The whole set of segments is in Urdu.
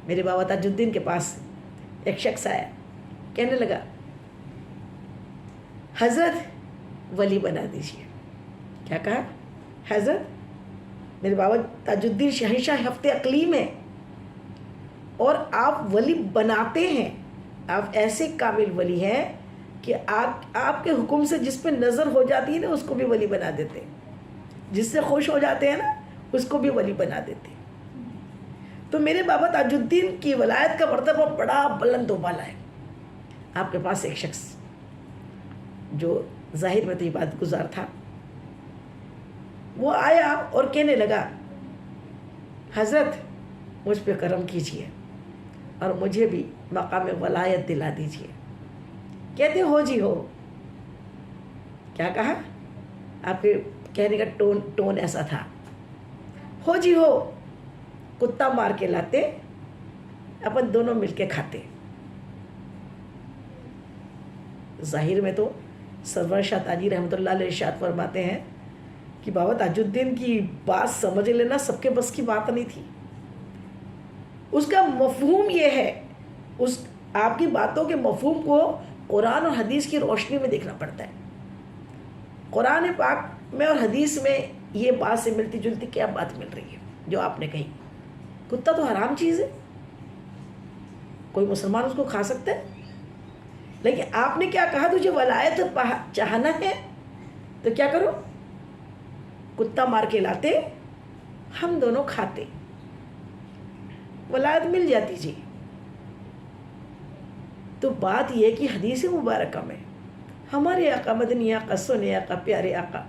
میرے بابا تاج الدین کے پاس ایک شخص آیا، کہنے لگا حضرت ولی بنا دیجیے۔ کیا کہا؟ حضرت میرے بابا تاج الدین شہنشاہ ہفت اقلیم ہیں اور آپ ولی بناتے ہیں، آپ ایسے کامل ولی ہیں کہ آپ کے حکم سے جس پہ نظر ہو جاتی ہے نا اس کو بھی ولی بنا دیتے ہیں، جس سے خوش ہو جاتے ہیں نا اس کو بھی ولی بنا دیتے ہیں۔ تو میرے بابا تاج الدین کی ولایت کا مرتبہ بڑا بلند و بالا ہے۔ آپ کے پاس ایک شخص جو ظاہر میں تو عبادت گزار تھا، وہ آیا اور کہنے لگا حضرت مجھ پہ کرم کیجیے اور مجھے بھی مقام ولایت دلا دیجیے۔ کہتے ہو جی ہو۔ کیا کہا؟ آپ کے کہنے کا ٹون ایسا تھا، ہو جی ہو، کتا مار کے لاتے، اپن دونوں مل کے کھاتے۔ ظاہر میں تو سرور شاہ تاجی رحمۃ اللہ علیہ ارشاد فرماتے ہیں کہ بابا تاج الدین کی بات سمجھ لینا سب کے بس کی بات نہیں تھی۔ اس کا مفہوم یہ ہے، اس آپ کی باتوں کے مفہوم کو قرآن اور حدیث کی روشنی میں دیکھنا پڑتا ہے۔ قرآن پاک میں اور حدیث میں یہ بات سے ملتی جلتی کیا بات مل رہی ہے جو آپ نے کہی؟ کتا تو حرام چیز ہے، کوئی مسلمان اس کو کھا سکتا ہے، لیکن آپ نے کیا کہا؟ تجھے ولایت چاہنا ہے تو کیا کرو؟ کتا مار کے لاتے، ہم دونوں کھاتے، ولایت مل جاتی جی۔ تو بات یہ کہ حدیث مبارکہ میں ہمارے آقا مدنی آقا، سونے آقا، پیارے آقا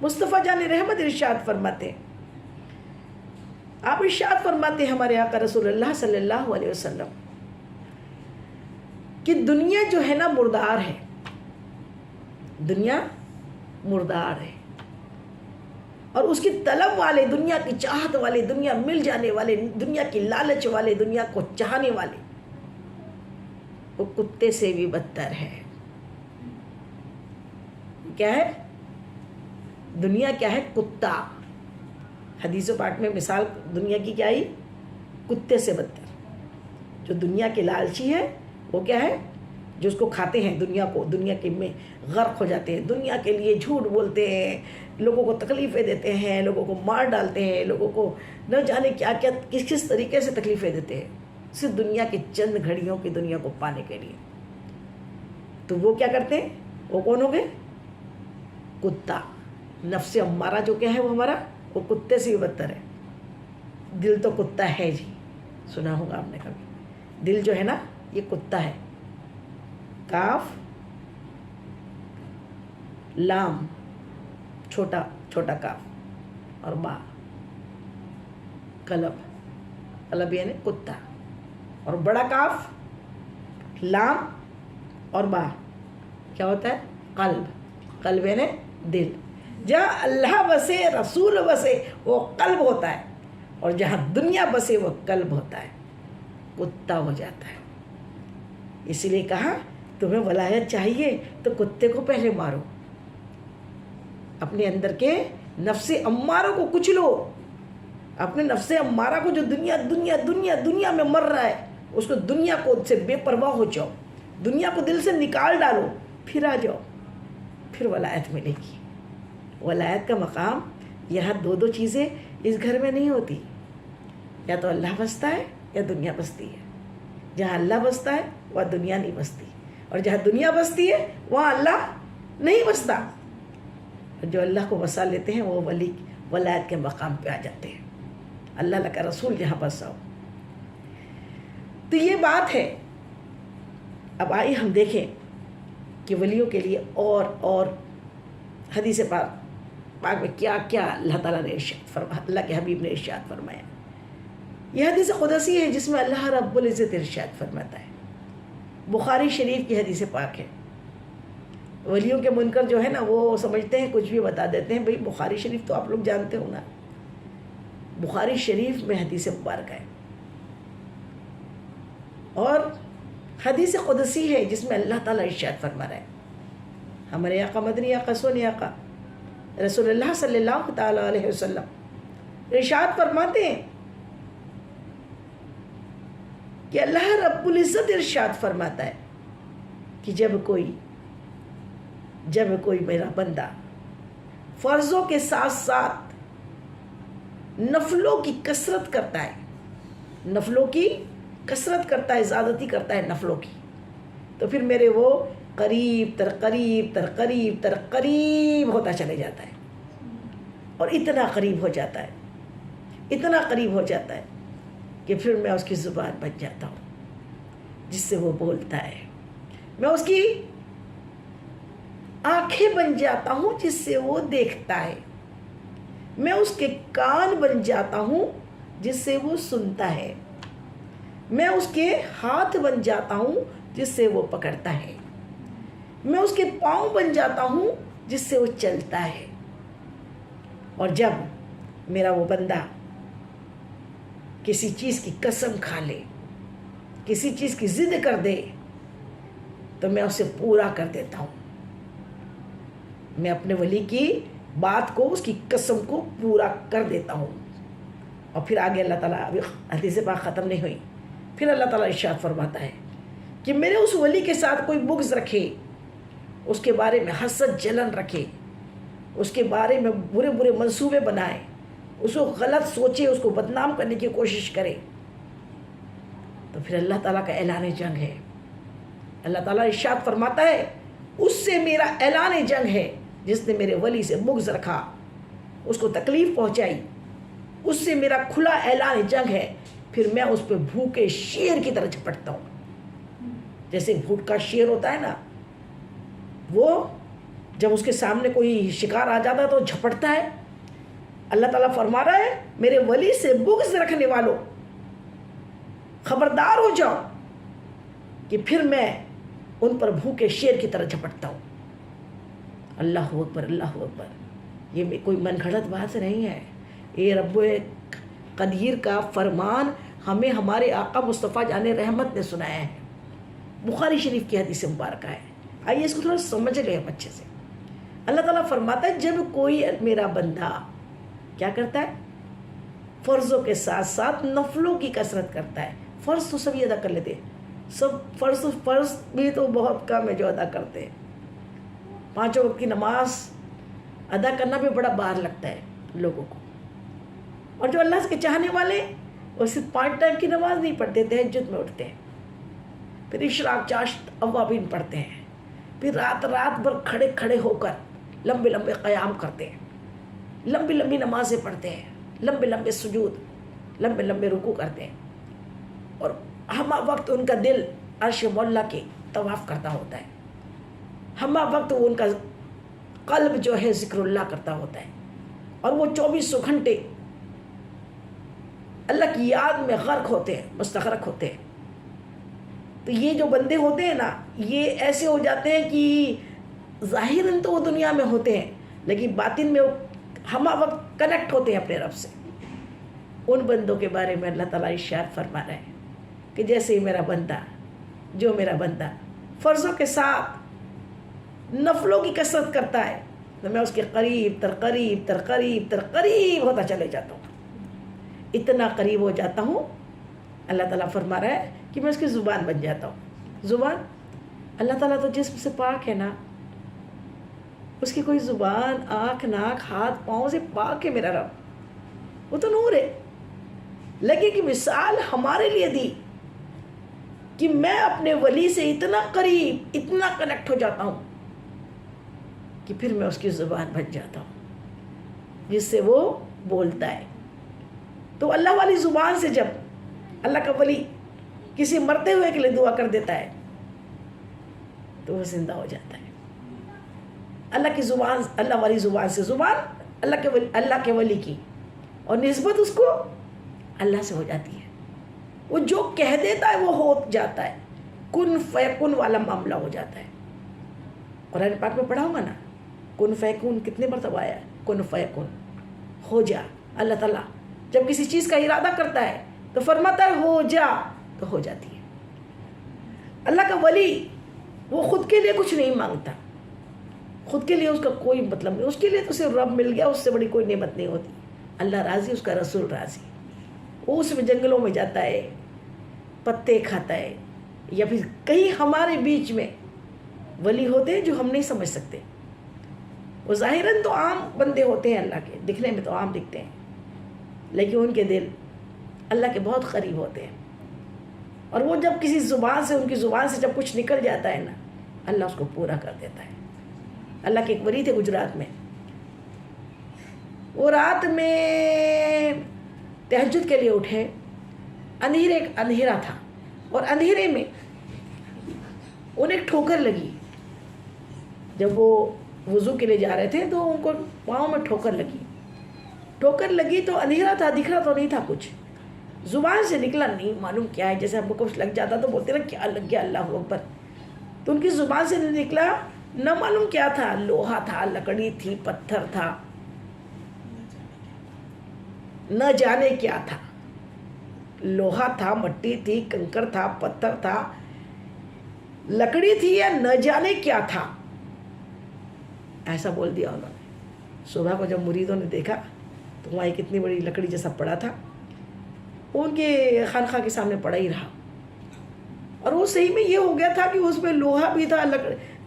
مصطفیٰ جان رحمت ارشاد فرماتے ہیں، آپ ارشاد فرماتے ہیں ہمارے آقا رسول اللہ صلی اللہ علیہ وسلم کہ دنیا جو ہے نا مردار ہے، دنیا مردار ہے، اور اس کی طلب والے، دنیا کی چاہت والے، دنیا مل جانے والے، دنیا کی لالچ والے، دنیا کو چاہنے والے، وہ کتے سے بھی بدتر ہے۔ کیا ہے؟ دنیا کیا ہے؟ کتا۔ حدیث پاک میں مثال دنیا کی کیا آئی؟ کتے سے بدتر۔ جو دنیا کے لالچی ہے وہ کیا ہے؟ جو اس کو کھاتے ہیں، دنیا کو، دنیا کے میں غرق ہو جاتے ہیں، دنیا کے لیے جھوٹ بولتے ہیں، لوگوں کو تکلیفیں دیتے ہیں، لوگوں کو مار ڈالتے ہیں، لوگوں کو نہ جانے کیا کیا کس طریقے سے تکلیفیں دیتے ہیں، صرف دنیا کی چند گھڑیوں کی دنیا کو پانے کے لیے۔ تو وہ کیا کرتے ہیں؟ وہ کون ہو گئے؟ کتا۔ نفس امارہ جو کیا ہے وہ ہمارا، وہ کتے سے بھی بدتر ہے۔ دل تو کتا ہے جی، سنا ہوگا آپ نے کبھی، دل جو ہے نا یہ کتا ہے۔ کاف لام چھوٹا چھوٹا کاف اور با قلب، قلب یعنی کتا، اور بڑا کاف لام اور با کیا ہوتا ہے؟ قلب، قلب یعنی دل۔ جہاں اللہ بسے، رسول بسے وہ قلب ہوتا ہے، اور جہاں دنیا بسے وہ قلب ہوتا ہے، کتا ہو جاتا ہے۔ اسی لیے کہا تمہیں ولایت چاہیے تو کتے کو پہلے مارو، اپنے اندر کے نفس اماروں کو کچلو، اپنے نفس امارہ کو جو دنیا دنیا دنیا دنیا میں مر رہا ہے اس کو، دنیا کو سے بے پرواہ ہو جاؤ، دنیا کو دل سے نکال ڈالو، پھر آ جاؤ، پھر ولایت ملے گی۔ ولایت کا مقام یہاں دو چیزیں اس گھر میں نہیں ہوتی، یا تو اللہ بستا ہے یا دنیا بستی ہے۔ جہاں اللہ بستا ہے وہاں دنیا نہیں بستی، اور جہاں دنیا بستی ہے وہاں اللہ نہیں بستا۔ جو اللہ کو بسا لیتے ہیں وہ ولی ولایت کے مقام پہ آ جاتے ہیں، اللہ کا رسول جہاں بسا ہو۔ تو یہ بات ہے۔ اب آئیے ہم دیکھیں کہ ولیوں کے لیے اور حدیث پاک میں کیا کیا اللہ تعالیٰ نے ارشاد فرمایا، اللہ کے حبیب نے ارشاد فرمایا۔ یہ حدیث قدسی ہے جس میں اللہ رب العزت ارشاد فرماتا ہے، بخاری شریف کی حدیث پاک ہے۔ ولیوں کے منکر جو ہے نا وہ سمجھتے ہیں کچھ بھی بتا دیتے ہیں، بھئی بخاری شریف تو آپ لوگ جانتے ہو نا، بخاری شریف میں حدیث مبارکہ ہے، اور حدیث قدسی ہے جس میں اللہ تعالیٰ ارشاد فرما رہا ہے۔ ہمارے آقا مدنی آقا، سونے آقا رسول اللہ صلی اللہ تعالیٰ علیہ وسلم ارشاد فرماتے ہیں کہ اللہ رب العزت ارشاد فرماتا ہے کہ جب کوئی میرا بندہ فرضوں کے ساتھ ساتھ نفلوں کی کثرت کرتا ہے، زیادتی کرتا ہے نفلوں کی، تو پھر میرے وہ قریب تر قریب ہوتا چلے جاتا ہے، اور اتنا قریب ہو جاتا ہے کہ پھر میں اس کی زبان بن جاتا ہوں جس سے وہ بولتا ہے، میں اس کی آنکھیں بن جاتا ہوں جس سے وہ دیکھتا ہے، میں اس کے کان بن جاتا ہوں جس سے وہ سنتا ہے، میں اس کے ہاتھ بن جاتا ہوں جس سے وہ پکڑتا ہے، میں اس کے پاؤں بن جاتا ہوں جس سے وہ چلتا ہے۔ اور جب میرا وہ بندہ کسی چیز کی قسم کھا لے، کسی چیز کی ضد کر دے، تو میں اسے پورا کر دیتا ہوں، میں اپنے ولی کی بات کو، اس کی قسم کو پورا کر دیتا ہوں۔ اور پھر آگے اللہ تعالیٰ، ابھی حدیث پاک ختم نہیں ہوئی، پھر اللہ تعالیٰ ارشاد فرماتا ہے کہ میرے اس ولی کے ساتھ کوئی بغض رکھے، اس کے بارے میں حسد جلن رکھے، اس کے بارے میں برے منصوبے بنائے، اس کو غلط سوچے، اس کو بدنام کرنے کی کوشش کرے، تو پھر اللہ تعالیٰ کا اعلان جنگ ہے۔ اللہ تعالیٰ ارشاد فرماتا ہے اس سے میرا اعلان جنگ ہے، جس نے میرے ولی سے بغض رکھا، اس کو تکلیف پہنچائی، اس سے میرا کھلا اعلان جنگ ہے، پھر میں اس پہ بھوکے شیر کی طرح جھپٹتا ہوں۔ جیسے بھوکا شیر ہوتا ہے نا، وہ جب اس کے سامنے کوئی شکار آ جاتا ہے تو جھپٹتا ہے۔ اللہ تعالیٰ فرما رہا ہے میرے ولی سے بغض رکھنے والوں، خبردار ہو جاؤ کہ پھر میں ان پر بھوکے شیر کی طرح جھپٹتا ہوں۔ اللہ اکبر، اللہ اکبر، یہ کوئی من گھڑت بات نہیں ہے، یہ رب قدیر کا فرمان ہمیں ہمارے آقا مصطفیٰ جان رحمت نے سنایا ہے، بخاری شریف کی حدیث مبارکہ ہے۔ آئیے اس کو تھوڑا سمجھ لیں اچھے سے۔ اللہ تعالیٰ فرماتا ہے جب کوئی میرا بندہ کیا کرتا ہے، فرضوں کے ساتھ ساتھ نفلوں کی کثرت کرتا ہے۔ فرض تو سبھی ادا کر لیتے ہیں، سب فرض بھی تو بہت کم ہے جو ادا کرتے ہیں۔ 5 وقت کی نماز ادا کرنا بھی بڑا بار لگتا ہے لوگوں کو، اور جو اللہ کے چاہنے والے وہ صرف 5 ٹائم کی نماز نہیں پڑھتے، تہجد میں اٹھتے ہیں، پھر اشراق، چاشت، اوابین پڑھتے ہیں، پھر رات بھر کھڑے ہو کر لمبے قیام کرتے ہیں، لمبی نمازیں پڑھتے ہیں، لمبے سجود، لمبے رکوع کرتے ہیں، اور ہمہ وقت ان کا دل عرش مولا کے طواف کرتا ہوتا ہے، ہمہ وقت ان کا قلب جو ہے ذکر اللہ کرتا ہوتا ہے، اور وہ 24 گھنٹے اللہ کی یاد میں غرق ہوتے ہیں، مستغرق ہوتے ہیں۔ تو یہ جو بندے ہوتے ہیں نا، یہ ایسے ہو جاتے ہیں کہ ظاہراً تو وہ دنیا میں ہوتے ہیں، لیکن باطن میں وہ ہمہ وقت کنیکٹ ہوتے ہیں اپنے رب سے۔ ان بندوں کے بارے میں اللہ تعالیٰ ارشاد فرما رہا ہے کہ جیسے ہی میرا بندہ فرضوں کے ساتھ نفلوں کی کثرت کرتا ہے، تو میں اس کے قریب تر قریب ہوتا چلے جاتا ہوں، اتنا قریب ہو جاتا ہوں۔ اللہ تعالیٰ فرما رہا ہے کہ میں اس کی زبان بن جاتا ہوں۔ زبان، اللہ تعالیٰ تو جسم سے پاک ہے نا، اس کی کوئی زبان، آنکھ، ناک، ہاتھ، پاؤں سے پاک ہے میرا رب، وہ تو نور ہے، لیکن کہ مثال ہمارے لیے دی کہ میں اپنے ولی سے اتنا قریب، اتنا کنیکٹ ہو جاتا ہوں کہ پھر میں اس کی زبان بن جاتا ہوں جس سے وہ بولتا ہے۔ تو اللہ والی زبان سے جب اللہ کا ولی کسی مرتے ہوئے کے لیے دعا کر دیتا ہے تو وہ زندہ ہو جاتا ہے۔ اللہ کی زبان، اللہ والی زبان سے، زبان اللہ کے ولی کی، اور نسبت اس کو اللہ سے ہو جاتی ہے، وہ جو کہہ دیتا ہے وہ ہو جاتا ہے، کن فیکن والا معاملہ ہو جاتا ہے۔ قرآن پاک میں پڑھا ہوگا نا، کن فیکن کتنے مرتبہ آیا ہے، کن فیکن، ہو جا۔ اللہ تعالیٰ جب کسی چیز کا ارادہ کرتا ہے تو فرماتا ہے ہو جا، تو ہو جاتی ہے۔ اللہ کا ولی وہ خود کے لیے کچھ نہیں مانگتا، خود کے لیے اس کا کوئی مطلب نہیں، اس کے لیے تو صرف رب مل گیا، اس سے بڑی کوئی نعمت نہیں ہوتی۔ اللہ راضی، اس کا رسول راضی، وہ اس میں جنگلوں میں جاتا ہے، پتے کھاتا ہے، یا پھر کئی ہمارے بیچ میں ولی ہوتے ہیں جو ہم نہیں سمجھ سکتے. وہ ظاہراً تو عام بندے ہوتے ہیں اللہ کے، دکھنے میں تو عام دکھتے ہیں، لیکن ان کے دل اللہ کے بہت قریب ہوتے ہیں. اور وہ جب کسی زبان سے، ان کی زبان سے جب کچھ نکل جاتا ہے نا، اللہ اس کو پورا کر دیتا ہے. اللہ کے ایک ولی تھے گجرات میں، وہ رات میں تہجد کے لیے اٹھے، اندھیرا تھا، اور اندھیرے میں انہیں ایک ٹھوکر لگی. جب وہ وضو کے لیے جا رہے تھے تو ان کو پاؤں میں ٹھوکر لگی تو اندھیرا تھا، دکھ رہا تو نہیں تھا کچھ، زبان سے نکلا نہیں معلوم کیا ہے. جیسے ہم کو کچھ لگ جاتا تو بولتے نا کیا لگ گیا، اللہ اکبر. تو ان کی زبان سے نکلا، نہ معلوم کیا تھا، لوہا تھا، لکڑی تھی، پتھر تھا، نہ جانے کیا تھا. لوہا تھا، مٹی تھی، کنکر تھا، پتھر تھا، لکڑی تھی، یا نہ جانے کیا تھا، ایسا بول دیا انہوں نے. صبح کو جب مریدوں نے دیکھا تو وہاں ایک اتنی بڑی لکڑی جیسا پڑا تھا، وہ ان کے خانقاہ کے سامنے پڑا ہی رہا. اور وہ صحیح میں یہ ہو گیا تھا کہ اس میں لوہا بھی تھا.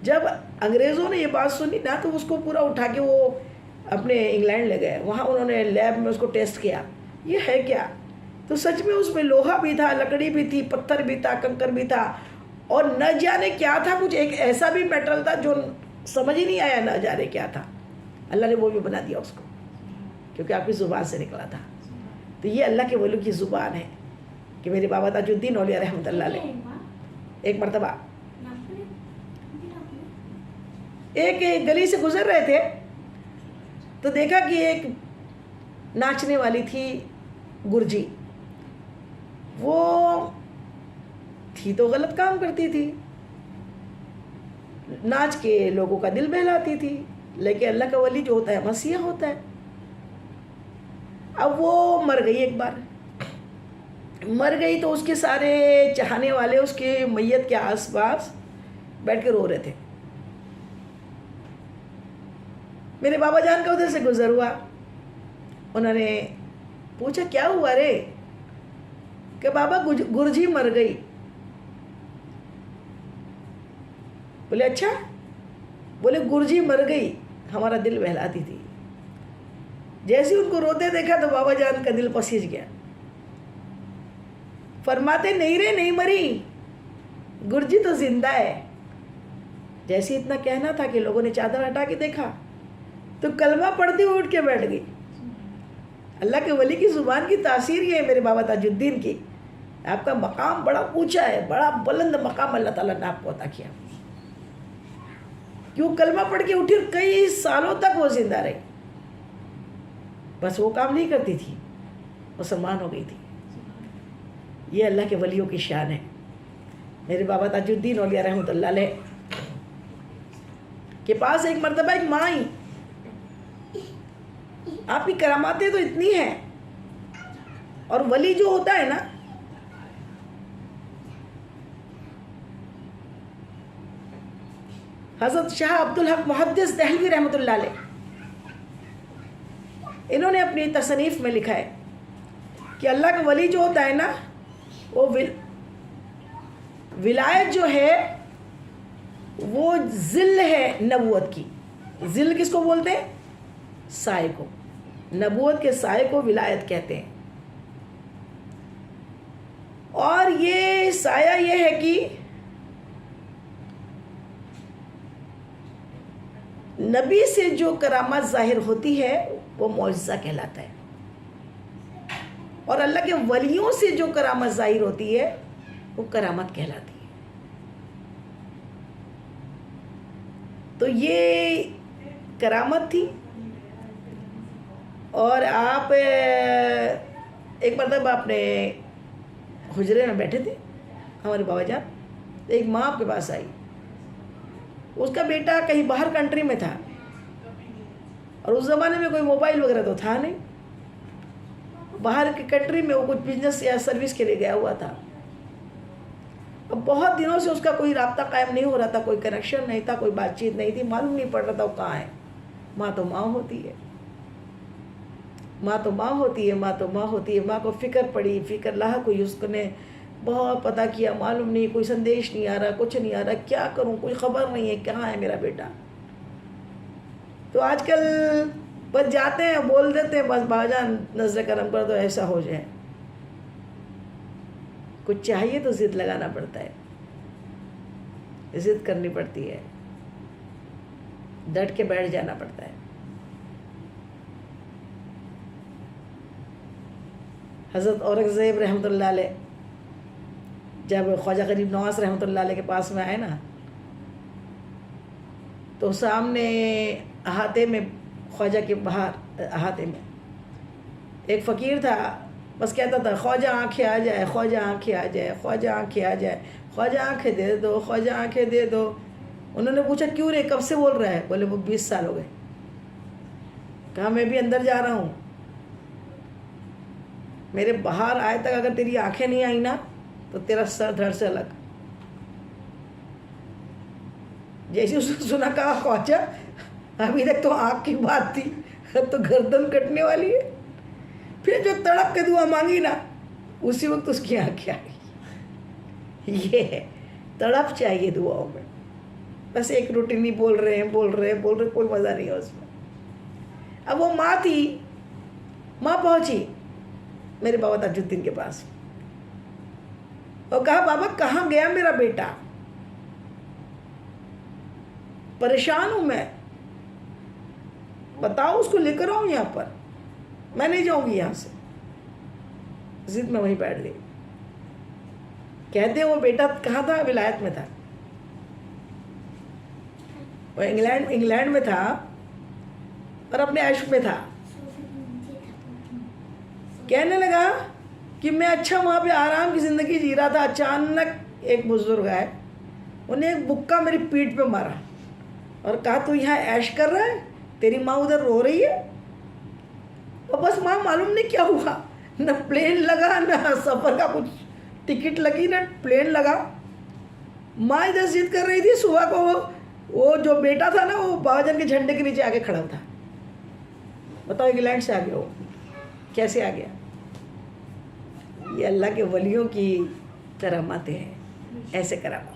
جب انگریزوں نے یہ بات سنی نا تو اس کو پورا اٹھا کے وہ اپنے انگلینڈ لے گئے. وہاں انہوں نے لیب میں اس کو ٹیسٹ کیا، یہ ہے کیا. تو سچ میں اس میں لوہا بھی تھا، لکڑی بھی تھی، پتھر بھی تھا، کنکر بھی تھا، اور نہ جانے کیا تھا. کچھ ایک ایسا بھی میٹل تھا جو سمجھ ہی نہیں آیا نہ جانے کیا تھا. اللہ نے وہ بھی بنا دیا اس کو، کیونکہ آپ کی زبان سے نکلا تھا. تو یہ اللہ کے ولی کی زبان ہے. کہ میرے بابا تاج الدین اولیاء رحمۃ اللہ علیہ ایک مرتبہ ایک گلی سے گزر رہے تھے تو دیکھا کہ ایک ناچنے والی تھی گرجی. وہ تھی تو غلط کام کرتی تھی، ناچ کے لوگوں کا دل بہلاتی تھی، لیکن اللہ کا ولی جو ہوتا ہے مسیح ہوتا ہے. اب وہ مر گئی، ایک بار مر گئی تو اس کے سارے چاہنے والے اس کے میت کے آس پاس بیٹھ کے رو رہے تھے. میرے بابا جان کا ادھر سے گزر ہوا، انہوں نے پوچھا کیا ہوا رے؟ کہ بابا گرجی مر گئی. بولے اچھا؟ بولے گرجی مر گئی، ہمارا دل بہلاتی تھی. جیسے ان کو روتے دیکھا تو بابا جان کا دل پسیج گیا. فرماتے نہیں رے، نہیں مری، گرجی تو زندہ ہے. جیسے اتنا کہنا تھا کہ لوگوں نے چادر ہٹا کے دیکھا تو کلمہ پڑھتی ہوئی اٹھ کے بیٹھ گئی. اللہ کے ولی کی زبان کی تاثیر یہ ہے میرے بابا تاج الدین کی. آپ کا مقام بڑا اونچا ہے، بڑا بلند مقام اللہ تعالیٰ نے آپ کو عطا کیا. کیوں کلمہ پڑھ کے اٹھی اور کئی سالوں تک وہ زندہ رہی. بس وہ کام نہیں کرتی تھی، مسلمان ہو گئی تھی. یہ اللہ کے ولیوں کی شان ہے. میرے بابا تاج الدین اولیاء رحمۃ اللہ علیہ کے پاس ایک مرتبہ ایک ماں آئی. آپ کی کراماتیں تو اتنی ہیں، اور ولی جو ہوتا ہے نا حضرت شاہ عبدالحق محدث دہلوی رحمۃ اللہ علیہ، انہوں نے اپنی تصنیف میں لکھا ہے کہ اللہ کا ولی جو ہوتا ہے نا وہ ولایت جو ہے وہ ظل ہے نبوت کی. ظل کس کو بولتے ہیں؟ سائے کو. نبوت کے سائے کو ولایت کہتے ہیں. اور یہ سایہ یہ ہے کہ نبی سے جو کرامات ظاہر ہوتی ہے وہ معجزہ کہلاتا ہے، اور اللہ کے ولیوں سے جو کرامت ظاہر ہوتی ہے وہ کرامت کہلاتی ہے. تو یہ کرامت تھی. اور آپ ایک مرتبہ اپنے حجرے میں بیٹھے تھے ہمارے بابا جان، ایک ماں آپ کے پاس آئی. اس کا بیٹا کہیں باہر کنٹری میں تھا، اور اس زمانے میں کوئی موبائل وغیرہ تو تھا نہیں. باہر کی کنٹری میں وہ کچھ بزنس یا سروس کے لیے گیا ہوا تھا. اب بہت دنوں سے اس کا کوئی رابطہ قائم نہیں ہو رہا تھا، کوئی کنیکشن نہیں تھا، کوئی بات چیت نہیں تھی، معلوم نہیں پڑ رہا تھا وہ کہاں ہے. ماں تو ماں ہوتی ہے، ماں تو ماں ہوتی ہے، ماں تو ماں ہوتی ہے. ماں کو فکر پڑی، فکر لاحق ہوئی. اس نے بہت پتہ کیا، معلوم نہیں، کوئی سندیش نہیں آ رہا، کچھ نہیں آ رہا، کیا کروں، کوئی خبر نہیں ہے کہاں ہے میرا بیٹا. تو آج کل بس جاتے ہیں، بول دیتے ہیں بس بابا جان نظر کرم کر دو ایسا ہو جائے. کچھ چاہیے تو ضد لگانا پڑتا ہے، ضد کرنی پڑتی ہے، ڈٹ کے بیٹھ جانا پڑتا ہے. حضرت اورنگزیب رحمۃ اللہ علیہ جب خواجہ غریب نواز رحمۃ اللہ علیہ کے پاس میں آئے نا، تو سامنے احاطے میں، خواجہ کے باہر احاطے میں ایک فقیر تھا، بس کہتا تھا خواجہ آنکھیں آ جائے، خواجہ آنکھیں آ جائے، خواجہ آنکھیں آ جائے، خواجہ آنکھیں دے دو، خواجہ آنکھیں دے دو. انہوں نے پوچھا کیوں رے، کب سے بول رہا ہے؟ بولے وہ 20 سال ہو گئے. کہا میں بھی اندر جا رہا ہوں، میرے باہر آئے تک اگر تیری آنکھیں نہیں آئیں نا تو تیرا سر دھڑ سے الگ. جیسے اس نے سنا، کہا خواجہ ابھی تک تو آنکھ کی بات تھی، اب تو گردن کٹنے والی ہے. پھر جو تڑپ کے دعا مانگی نا، اسی وقت اس کی آنکھیں آ گئی. یہ ہے تڑپ چاہیے دعاؤں میں. بس ایک روٹینی بول رہے ہیں، کوئی مزہ نہیں ہے اس میں. اب وہ ماں تھی، ماں پہنچی میرے بابا تاج الدین کے پاس اور کہا بابا کہاں گیا میرا بیٹا، پریشان ہوں میں، بتاؤ اس کو لے کر آؤں یہاں پر، میں نہیں جاؤں گی یہاں سے. ضد میں وہیں بیٹھ گئی. کہتے ہیں وہ بیٹا کہاں تھا؟ ولایت میں تھا، وہ انگلینڈ میں تھا اور اپنے عیش میں تھا. کہنے لگا کہ میں اچھا وہاں پہ آرام کی زندگی جی رہا تھا، اچانک ایک بزرگ آئے، انہیں ایک بکا میری پیٹھ پہ مارا اور کہا تو یہاں عیش کر رہا ہے، تیری ماں ادھر رو رہی ہے. اور بس ماں معلوم نہیں کیا ہوا، نہ پلین لگا، نہ سفر کا کچھ ٹکٹ لگی، نہ پلین لگا. ماں ادھر ضد کر رہی تھی. صبح کو وہ جو بیٹا تھا نا، وہ بابا جان کے جھنڈے کے نیچے آ کے کھڑا تھا. بتاؤ انگلینڈ سے آ گیا وہ کیسے آ گیا؟ یہ اللہ کے ولیوں کی کراماتیں ہیں، ایسے کرامات.